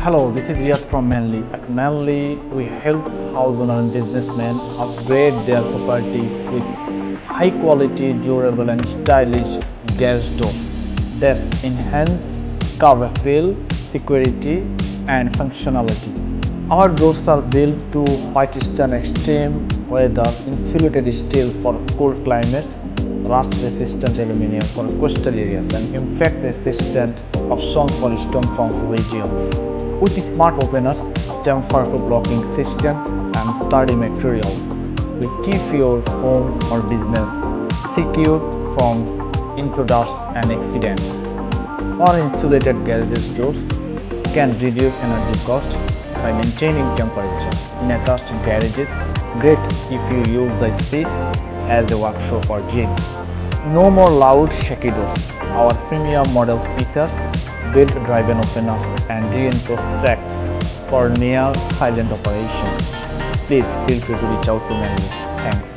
Hello, this is Riyad from MANNLEE. At MANNLEE, we help house owners and businessmen upgrade their properties with high quality, durable and stylish glass doors that enhance cover feel, security and functionality. Our doors are built to withstand extreme weather, insulated steel for cool climates, rust-resistant aluminum for coastal areas, and impact-resistant option for storm-prone regions. With smart openers, tamper-proof locking system, and sturdy materials, we keep your home or business secure from intruders and accidents. Our insulated garage doors can reduce energy cost by maintaining temperature in attached garages. Great if you use the space as a workshop or gym. No more loud shaky doors. Our premium model features belt-driven openers and reinforced tracks for near silent operation. Please feel free to reach out to MANNLEE. Thanks.